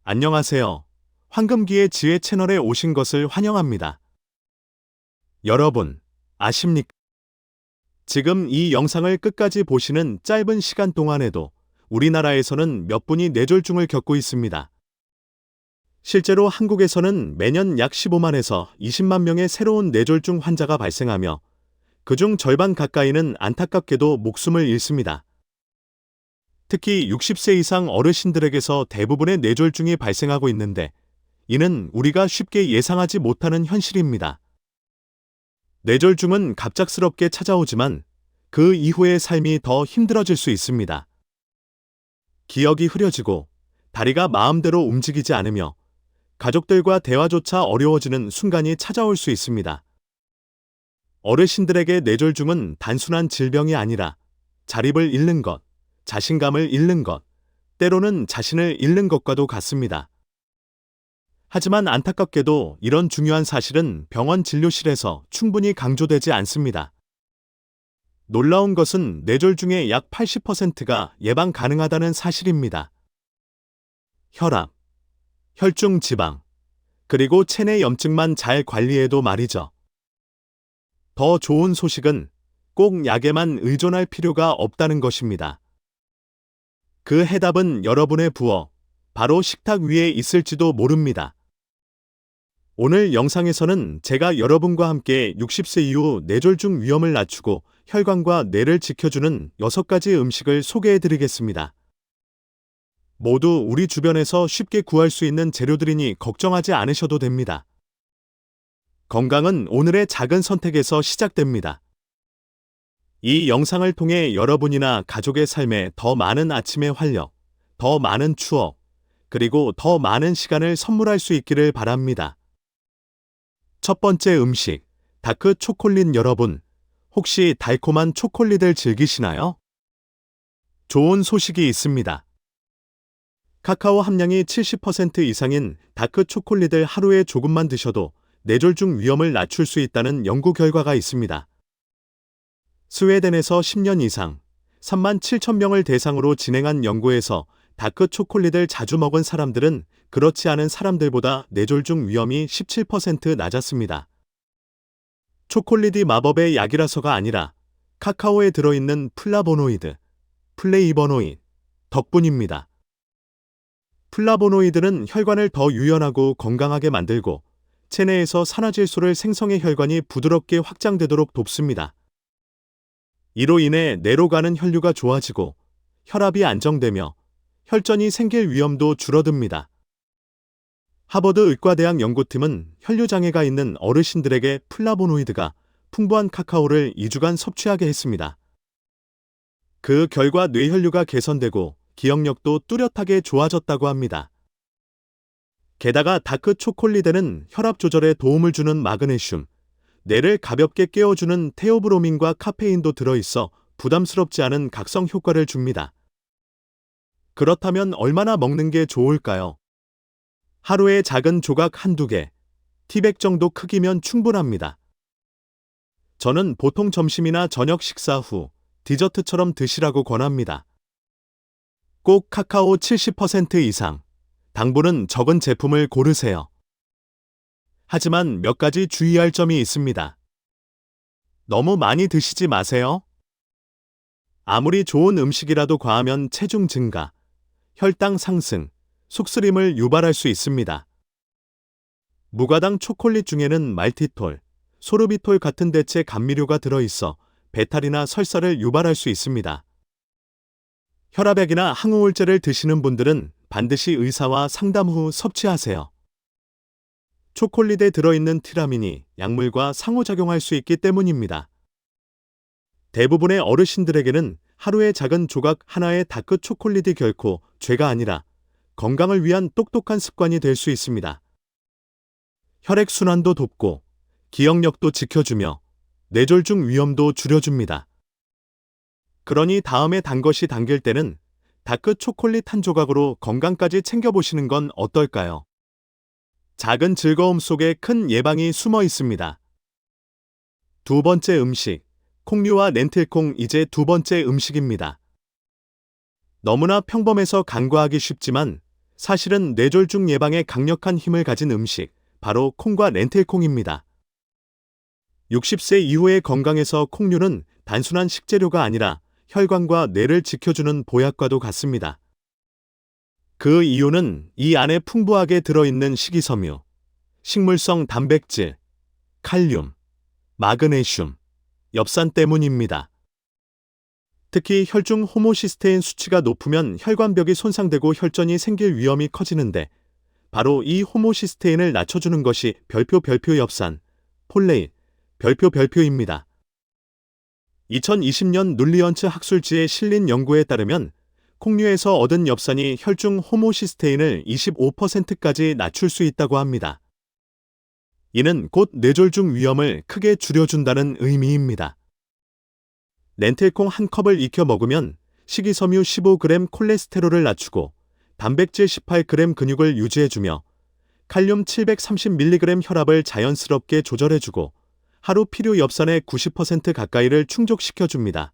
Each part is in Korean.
안녕하세요. 황금기의 지혜 채널에 오신 것을 환영합니다. 여러분, 아십니까? 지금 이 영상을 끝까지 보시는 짧은 시간 동안에도 우리나라에서는 몇 분이 뇌졸중을 겪고 있습니다. 실제로 한국에서는 매년 약 15만에서 20만 명의 새로운 뇌졸중 환자가 발생하며 그중 절반 가까이는 안타깝게도 목숨을 잃습니다. 특히 60세 이상 어르신들에게서 대부분의 뇌졸중이 발생하고 있는데 이는 우리가 쉽게 예상하지 못하는 현실입니다. 뇌졸중은 갑작스럽게 찾아오지만 그 이후의 삶이 더 힘들어질 수 있습니다. 기억이 흐려지고 다리가 마음대로 움직이지 않으며 가족들과 대화조차 어려워지는 순간이 찾아올 수 있습니다. 어르신들에게 뇌졸중은 단순한 질병이 아니라 자립을 잃는 것, 자신감을 잃는 것, 때로는 자신을 잃는 것과도 같습니다. 하지만 안타깝게도 이런 중요한 사실은 병원 진료실에서 충분히 강조되지 않습니다. 놀라운 것은 뇌졸중의 약 80%가 예방 가능하다는 사실입니다. 혈압, 혈중 지방, 그리고 체내 염증만 잘 관리해도 말이죠. 더 좋은 소식은 꼭 약에만 의존할 필요가 없다는 것입니다. 그 해답은 여러분의 부엌, 바로 식탁 위에 있을지도 모릅니다. 오늘 영상에서는 제가 여러분과 함께 60세 이후 뇌졸중 위험을 낮추고 혈관과 뇌를 지켜주는 6가지 음식을 소개해 드리겠습니다. 모두 우리 주변에서 쉽게 구할 수 있는 재료들이니 걱정하지 않으셔도 됩니다. 건강은 오늘의 작은 선택에서 시작됩니다. 이 영상을 통해 여러분이나 가족의 삶에 더 많은 아침의 활력, 더 많은 추억, 그리고 더 많은 시간을 선물할 수 있기를 바랍니다. 첫 번째 음식, 다크 초콜릿. 여러분, 혹시 달콤한 초콜릿을 즐기시나요? 좋은 소식이 있습니다. 카카오 함량이 70% 이상인 다크 초콜릿을 하루에 조금만 드셔도 뇌졸중 위험을 낮출 수 있다는 연구 결과가 있습니다. 스웨덴에서 10년 이상 37,000명을 대상으로 진행한 연구에서 다크 초콜릿을 자주 먹은 사람들은 그렇지 않은 사람들보다 뇌졸중 위험이 17% 낮았습니다. 초콜릿이 마법의 약이라서가 아니라 카카오에 들어있는 플라보노이드, 플레이버노이드 덕분입니다. 플라보노이드는 혈관을 더 유연하고 건강하게 만들고 체내에서 산화질소를 생성해 혈관이 부드럽게 확장되도록 돕습니다. 이로 인해 뇌로 가는 혈류가 좋아지고 혈압이 안정되며 혈전이 생길 위험도 줄어듭니다. 하버드 의과대학 연구팀은 혈류장애가 있는 어르신들에게 플라보노이드가 풍부한 카카오를 2주간 섭취하게 했습니다. 그 결과 뇌혈류가 개선되고 기억력도 뚜렷하게 좋아졌다고 합니다. 게다가 다크 초콜릿에는 혈압 조절에 도움을 주는 마그네슘, 뇌를 가볍게 깨워주는 테오브로민과 카페인도 들어있어 부담스럽지 않은 각성 효과를 줍니다. 그렇다면 얼마나 먹는 게 좋을까요? 하루에 작은 조각 한두 개, 티백 정도 크기면 충분합니다. 저는 보통 점심이나 저녁 식사 후 디저트처럼 드시라고 권합니다. 꼭 카카오 70% 이상, 당분은 적은 제품을 고르세요. 하지만 몇 가지 주의할 점이 있습니다. 너무 많이 드시지 마세요. 아무리 좋은 음식이라도 과하면 체중 증가, 혈당 상승, 속쓰림을 유발할 수 있습니다. 무가당 초콜릿 중에는 말티톨, 소르비톨 같은 대체 감미료가 들어있어 배탈이나 설사를 유발할 수 있습니다. 혈압약이나 항우울제를 드시는 분들은 반드시 의사와 상담 후 섭취하세요. 초콜릿에 들어있는 티라민이 약물과 상호작용할 수 있기 때문입니다. 대부분의 어르신들에게는 하루에 작은 조각 하나의 다크 초콜릿이 결코 죄가 아니라 건강을 위한 똑똑한 습관이 될 수 있습니다. 혈액순환도 돕고 기억력도 지켜주며 뇌졸중 위험도 줄여줍니다. 그러니 다음에 단 것이 당길 때는 다크 초콜릿 한 조각으로 건강까지 챙겨보시는 건 어떨까요? 작은 즐거움 속에 큰 예방이 숨어 있습니다. 두 번째 음식, 콩류와 렌틸콩. 이제 두 번째 음식입니다. 너무나 평범해서 간과하기 쉽지만 사실은 뇌졸중 예방에 강력한 힘을 가진 음식, 바로 콩과 렌틸콩입니다. 60세 이후의 건강에서 콩류는 단순한 식재료가 아니라 혈관과 뇌를 지켜주는 보약과도 같습니다. 그 이유는 이 안에 풍부하게 들어있는 식이섬유, 식물성 단백질, 칼륨, 마그네슘, 엽산 때문입니다. 특히 혈중 호모시스테인 수치가 높으면 혈관벽이 손상되고 혈전이 생길 위험이 커지는데 바로 이 호모시스테인을 낮춰주는 것이 별표 엽산, 폴레인, 별표입니다. 2020년 눌리언츠 학술지에 실린 연구에 따르면 콩류에서 얻은 엽산이 혈중 호모시스테인을 25%까지 낮출 수 있다고 합니다. 이는 곧 뇌졸중 위험을 크게 줄여준다는 의미입니다. 렌틸콩 한 컵을 익혀 먹으면 식이섬유 15g 콜레스테롤을 낮추고 단백질 18g 근육을 유지해주며 칼륨 730mg 혈압을 자연스럽게 조절해주고 하루 필요 엽산의 90% 가까이를 충족시켜줍니다.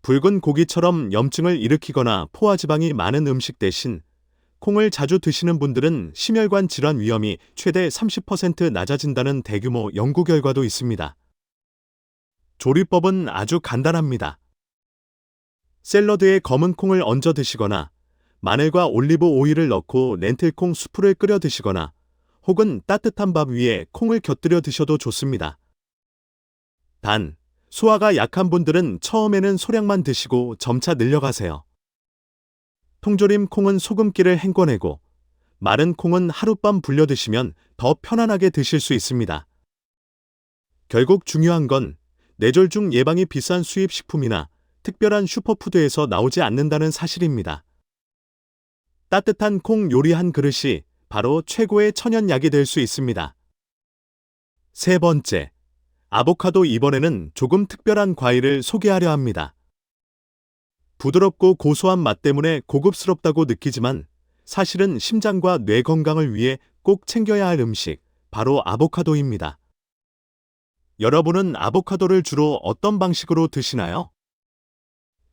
붉은 고기처럼 염증을 일으키거나 포화지방이 많은 음식 대신 콩을 자주 드시는 분들은 심혈관 질환 위험이 최대 30% 낮아진다는 대규모 연구 결과도 있습니다. 조리법은 아주 간단합니다. 샐러드에 검은 콩을 얹어 드시거나 마늘과 올리브 오일을 넣고 렌틸콩 수프를 끓여 드시거나 혹은 따뜻한 밥 위에 콩을 곁들여 드셔도 좋습니다. 단, 소화가 약한 분들은 처음에는 소량만 드시고 점차 늘려가세요. 통조림 콩은 소금기를 헹궈내고 마른 콩은 하룻밤 불려 드시면 더 편안하게 드실 수 있습니다. 결국 중요한 건 뇌졸중 예방이 비싼 수입 식품이나 특별한 슈퍼푸드에서 나오지 않는다는 사실입니다. 따뜻한 콩 요리 한 그릇이 바로 최고의 천연약이 될 수 있습니다. 세 번째, 아보카도. 이번에는 조금 특별한 과일을 소개하려 합니다. 부드럽고 고소한 맛 때문에 고급스럽다고 느끼지만 사실은 심장과 뇌 건강을 위해 꼭 챙겨야 할 음식, 바로 아보카도입니다. 여러분은 아보카도를 주로 어떤 방식으로 드시나요?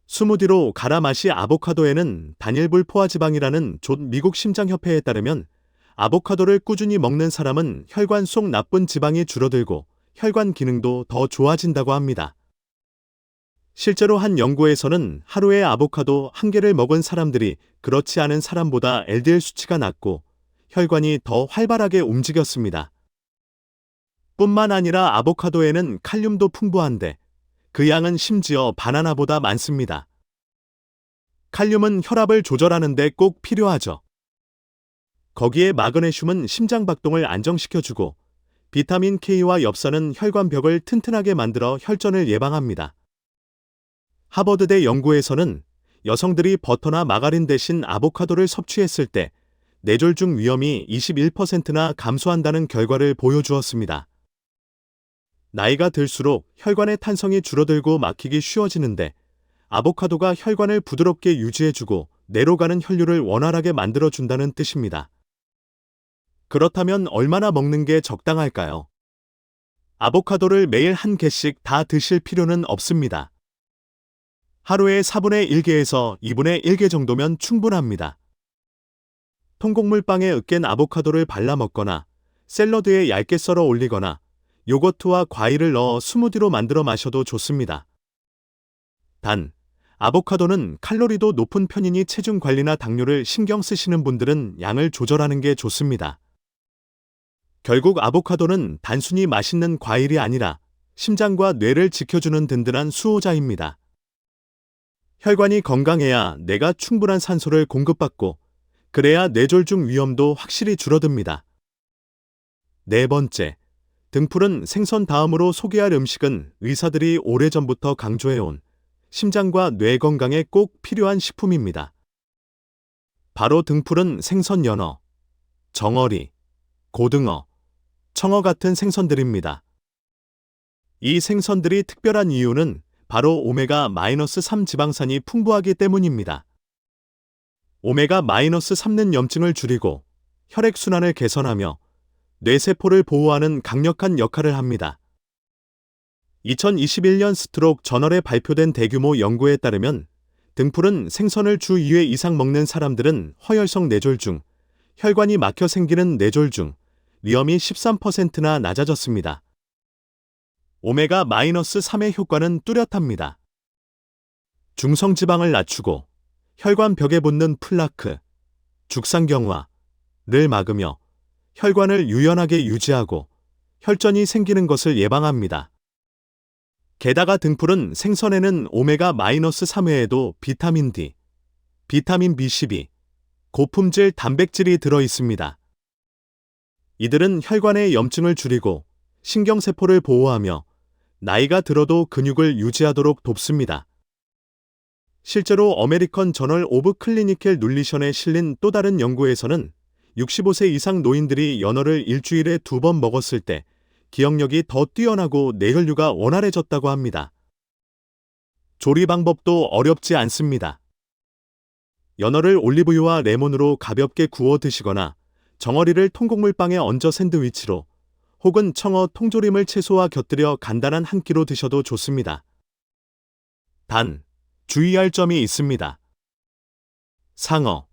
스무디로 갈아 마시. 아보카도에는 단일불 포화지방이라는 존 미국 심장협회에 따르면 아보카도를 꾸준히 먹는 사람은 혈관 속 나쁜 지방이 줄어들고 혈관 기능도 더 좋아진다고 합니다. 실제로 한 연구에서는 하루에 아보카도 한 개를 먹은 사람들이 그렇지 않은 사람보다 LDL 수치가 낮고 혈관이 더 활발하게 움직였습니다. 뿐만 아니라 아보카도에는 칼륨도 풍부한데 그 양은 심지어 바나나보다 많습니다. 칼륨은 혈압을 조절하는 데 꼭 필요하죠. 거기에 마그네슘은 심장 박동을 안정시켜주고 비타민 K와 엽산은 혈관벽을 튼튼하게 만들어 혈전을 예방합니다. 하버드대 연구에서는 여성들이 버터나 마가린 대신 아보카도를 섭취했을 때 뇌졸중 위험이 21%나 감소한다는 결과를 보여주었습니다. 나이가 들수록 혈관의 탄성이 줄어들고 막히기 쉬워지는데 아보카도가 혈관을 부드럽게 유지해주고 뇌로 가는 혈류를 원활하게 만들어준다는 뜻입니다. 그렇다면 얼마나 먹는 게 적당할까요? 아보카도를 매일 한 개씩 다 드실 필요는 없습니다. 하루에 4분의 1개에서 2분의 1개 정도면 충분합니다. 통곡물빵에 으깬 아보카도를 발라 먹거나 샐러드에 얇게 썰어 올리거나 요거트와 과일을 넣어 스무디로 만들어 마셔도 좋습니다. 단, 아보카도는 칼로리도 높은 편이니 체중 관리나 당뇨를 신경 쓰시는 분들은 양을 조절하는 게 좋습니다. 결국 아보카도는 단순히 맛있는 과일이 아니라 심장과 뇌를 지켜주는 든든한 수호자입니다. 혈관이 건강해야 뇌가 충분한 산소를 공급받고 그래야 뇌졸중 위험도 확실히 줄어듭니다. 네 번째, 등푸른 생선. 다음으로 소개할 음식은 의사들이 오래전부터 강조해온 심장과 뇌 건강에 꼭 필요한 식품입니다. 바로 등푸른 생선. 연어, 정어리, 고등어, 청어 같은 생선들입니다. 이 생선들이 특별한 이유는 바로 오메가-3 지방산이 풍부하기 때문입니다. 오메가-3는 염증을 줄이고 혈액순환을 개선하며 뇌세포를 보호하는 강력한 역할을 합니다. 2021년 스트록 저널에 발표된 대규모 연구에 따르면 등푸른 생선을 주 2회 이상 먹는 사람들은 허혈성 뇌졸중, 혈관이 막혀 생기는 뇌졸중, 위험이 13%나 낮아졌습니다. 오메가-3의 효과는 뚜렷합니다. 중성지방을 낮추고 혈관 벽에 붙는 플라크, 죽상경화를 막으며 혈관을 유연하게 유지하고 혈전이 생기는 것을 예방합니다. 게다가 등푸른 생선에는 오메가-3 외에도 비타민 D, 비타민 B12, 고품질 단백질이 들어 있습니다. 이들은 혈관의 염증을 줄이고 신경세포를 보호하며 나이가 들어도 근육을 유지하도록 돕습니다. 실제로 어메리컨 저널 오브 클리니컬 눌리션에 실린 또 다른 연구에서는 65세 이상 노인들이 연어를 일주일에 2번 먹었을 때 기억력이 더 뛰어나고 뇌혈류가 원활해졌다고 합니다. 조리 방법도 어렵지 않습니다. 연어를 올리브유와 레몬으로 가볍게 구워 드시거나 정어리를 통곡물빵에 얹어 샌드위치로 혹은 청어 통조림을 채소와 곁들여 간단한 한 끼로 드셔도 좋습니다. 단, 주의할 점이 있습니다. 상어,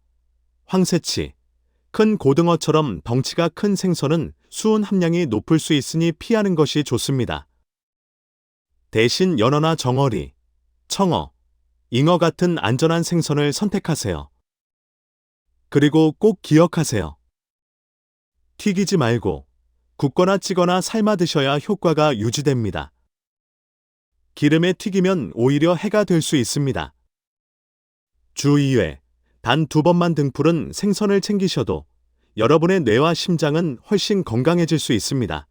황새치, 큰 고등어처럼 덩치가 큰 생선은 수은 함량이 높을 수 있으니 피하는 것이 좋습니다. 대신 연어나 정어리, 청어, 잉어 같은 안전한 생선을 선택하세요. 그리고 꼭 기억하세요. 튀기지 말고 굽거나 찌거나 삶아 드셔야 효과가 유지됩니다. 기름에 튀기면 오히려 해가 될 수 있습니다. 주 2회, 단 2번만 등푸른 생선을 챙기셔도 여러분의 뇌와 심장은 훨씬 건강해질 수 있습니다.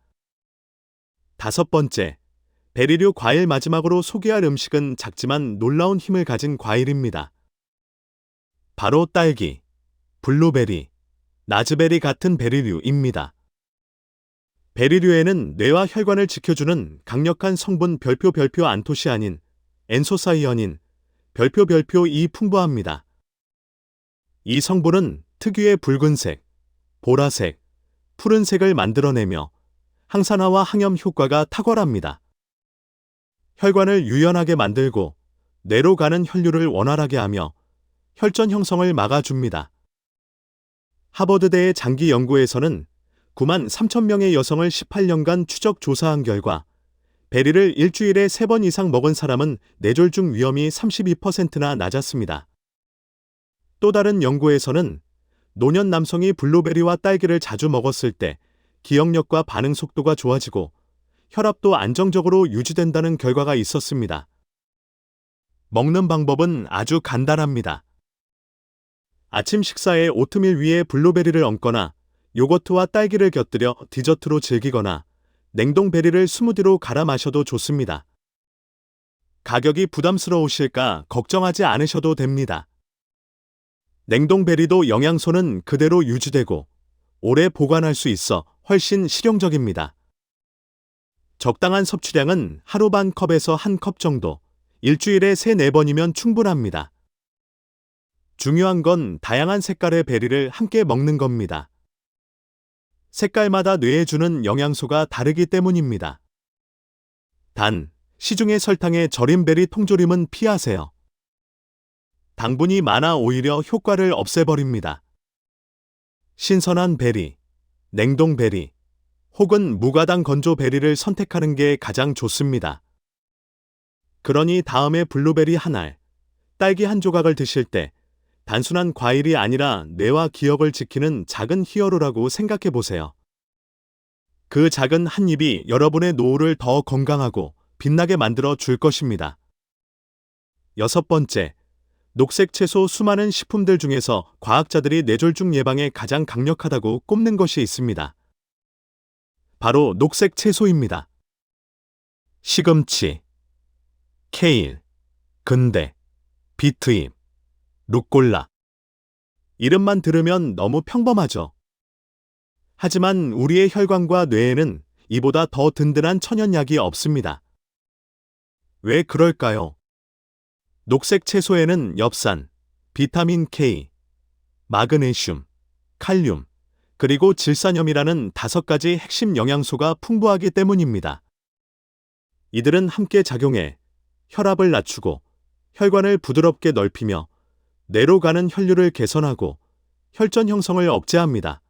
5번째, 베리류 과일 마지막으로 소개할 음식은 작지만 놀라운 힘을 가진 과일입니다. 바로 딸기, 블루베리, 라즈베리 같은 베리류입니다. 베리류에는 뇌와 혈관을 지켜주는 강력한 성분 별표 안토시아닌, 엔소사이어닌, 별표 이 풍부합니다. 이 성분은 특유의 붉은색, 보라색, 푸른색을 만들어내며 항산화와 항염 효과가 탁월합니다. 혈관을 유연하게 만들고 뇌로 가는 혈류를 원활하게 하며 혈전 형성을 막아줍니다. 하버드대의 장기 연구에서는 9만 3천 명의 여성을 18년간 추적 조사한 결과 베리를 일주일에 3번 이상 먹은 사람은 뇌졸중 위험이 32%나 낮았습니다. 또 다른 연구에서는 노년 남성이 블루베리와 딸기를 자주 먹었을 때 기억력과 반응 속도가 좋아지고 혈압도 안정적으로 유지된다는 결과가 있었습니다. 먹는 방법은 아주 간단합니다. 아침 식사에 오트밀 위에 블루베리를 얹거나 요거트와 딸기를 곁들여 디저트로 즐기거나 냉동 베리를 스무디로 갈아 마셔도 좋습니다. 가격이 부담스러우실까 걱정하지 않으셔도 됩니다. 냉동 베리도 영양소는 그대로 유지되고 오래 보관할 수 있어 훨씬 실용적입니다. 적당한 섭취량은 하루 반 컵에서 한 컵 정도, 일주일에 3-4번이면 충분합니다. 중요한 건 다양한 색깔의 베리를 함께 먹는 겁니다. 색깔마다 뇌에 주는 영양소가 다르기 때문입니다. 단, 시중의 설탕에 절인 베리 통조림은 피하세요. 당분이 많아 오히려 효과를 없애버립니다. 신선한 베리, 냉동 베리, 혹은 무가당 건조 베리를 선택하는 게 가장 좋습니다. 그러니 다음에 블루베리 한 알, 딸기 한 조각을 드실 때 단순한 과일이 아니라 뇌와 기억을 지키는 작은 히어로라고 생각해 보세요. 그 작은 한 입이 여러분의 노후를 더 건강하고 빛나게 만들어 줄 것입니다. 6번째, 녹색 채소 수많은 식품들 중에서 과학자들이 뇌졸중 예방에 가장 강력하다고 꼽는 것이 있습니다. 바로 녹색 채소입니다. 시금치, 케일, 근대, 비트잎, 루꼴라. 이름만 들으면 너무 평범하죠. 하지만 우리의 혈관과 뇌에는 이보다 더 든든한 천연약이 없습니다. 왜 그럴까요? 녹색 채소에는 엽산, 비타민 K, 마그네슘, 칼륨, 그리고 질산염이라는 5가지 핵심 영양소가 풍부하기 때문입니다. 이들은 함께 작용해 혈압을 낮추고 혈관을 부드럽게 넓히며 뇌로 가는 혈류를 개선하고 혈전 형성을 억제합니다.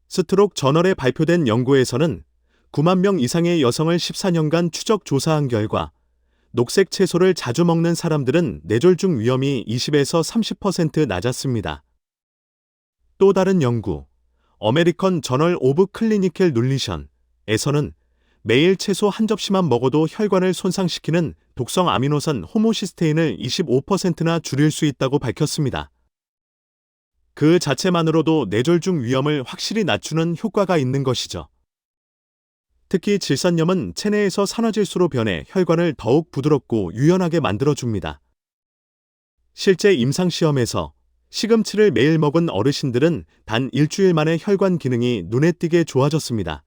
스트록 저널에 발표된 연구에서는 9만 명 이상의 여성을 14년간 추적 조사한 결과 녹색 채소를 자주 먹는 사람들은 뇌졸중 위험이 20에서 30% 낮았습니다. 또 다른 연구, 어메리컨 저널 오브 클리니컬 눌리션에서는 매일 채소 한 접시만 먹어도 혈관을 손상시키는 독성 아미노산 호모시스테인을 25%나 줄일 수 있다고 밝혔습니다. 그 자체만으로도 뇌졸중 위험을 확실히 낮추는 효과가 있는 것이죠. 특히 질산염은 체내에서 산화질소로 변해 혈관을 더욱 부드럽고 유연하게 만들어줍니다. 실제 임상시험에서 시금치를 매일 먹은 어르신들은 단 일주일 만에 혈관 기능이 눈에 띄게 좋아졌습니다.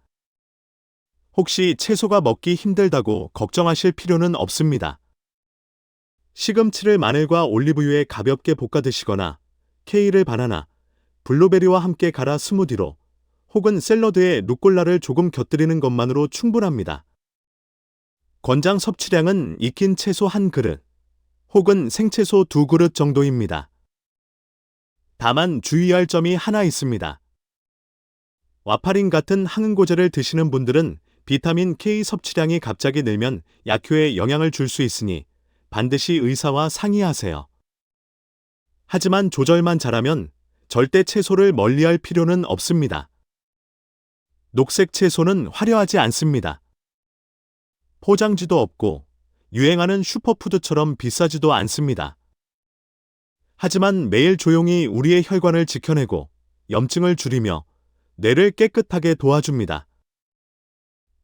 혹시 채소가 먹기 힘들다고 걱정하실 필요는 없습니다. 시금치를 마늘과 올리브유에 가볍게 볶아 드시거나 케일을 바나나, 블루베리와 함께 갈아 스무디로 혹은 샐러드에 루꼴라를 조금 곁들이는 것만으로 충분합니다. 권장 섭취량은 익힌 채소 1그릇 혹은 생채소 2그릇 정도입니다. 다만 주의할 점이 하나 있습니다. 와파린 같은 항응고제를 드시는 분들은 비타민 K 섭취량이 갑자기 늘면 약효에 영향을 줄 수 있으니 반드시 의사와 상의하세요. 하지만 조절만 잘하면 절대 채소를 멀리할 필요는 없습니다. 녹색 채소는 화려하지 않습니다. 포장지도 없고 유행하는 슈퍼푸드처럼 비싸지도 않습니다. 하지만 매일 조용히 우리의 혈관을 지켜내고 염증을 줄이며 뇌를 깨끗하게 도와줍니다.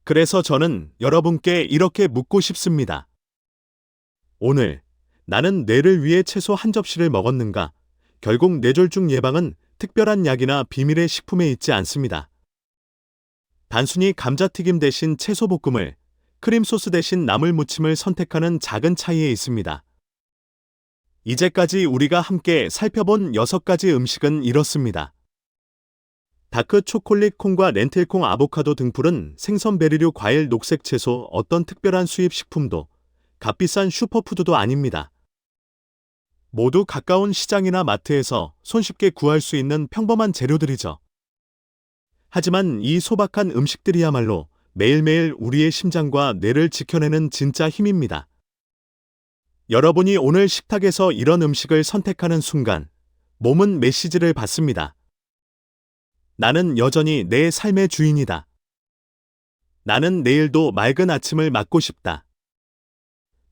그래서 저는 여러분께 이렇게 묻고 싶습니다. 오늘 나는 뇌를 위해 채소 한 접시를 먹었는가? 결국 뇌졸중 예방은 특별한 약이나 비밀의 식품에 있지 않습니다. 단순히 감자튀김 대신 채소볶음을, 크림소스 대신 나물무침을 선택하는 작은 차이에 있습니다. 이제까지 우리가 함께 살펴본 6가지 음식은 이렇습니다. 다크 초콜릿 콩과 렌틸콩 아보카도 등풀은 생선베리류 과일 녹색 채소 어떤 특별한 수입 식품도 값비싼 슈퍼푸드도 아닙니다. 모두 가까운 시장이나 마트에서 손쉽게 구할 수 있는 평범한 재료들이죠. 하지만 이 소박한 음식들이야말로 매일매일 우리의 심장과 뇌를 지켜내는 진짜 힘입니다. 여러분이 오늘 식탁에서 이런 음식을 선택하는 순간 몸은 메시지를 받습니다. 나는 여전히 내 삶의 주인이다. 나는 내일도 맑은 아침을 맞고 싶다.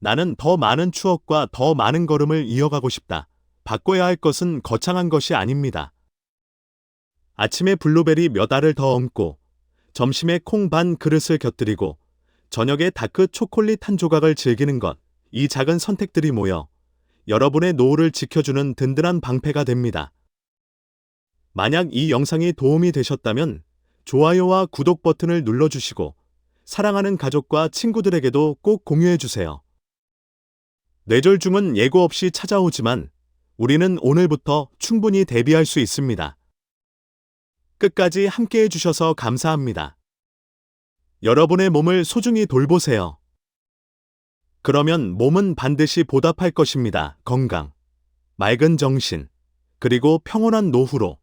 나는 더 많은 추억과 더 많은 걸음을 이어가고 싶다. 바꿔야 할 것은 거창한 것이 아닙니다. 아침에 블루베리 몇 알을 더 얹고, 점심에 콩 반 그릇을 곁들이고, 저녁에 다크 초콜릿 한 조각을 즐기는 것, 이 작은 선택들이 모여 여러분의 노후를 지켜주는 든든한 방패가 됩니다. 만약 이 영상이 도움이 되셨다면 좋아요와 구독 버튼을 눌러주시고 사랑하는 가족과 친구들에게도 꼭 공유해주세요. 뇌졸중은 예고 없이 찾아오지만 우리는 오늘부터 충분히 대비할 수 있습니다. 끝까지 함께해 주셔서 감사합니다. 여러분의 몸을 소중히 돌보세요. 그러면 몸은 반드시 보답할 것입니다. 건강, 맑은 정신, 그리고 평온한 노후로.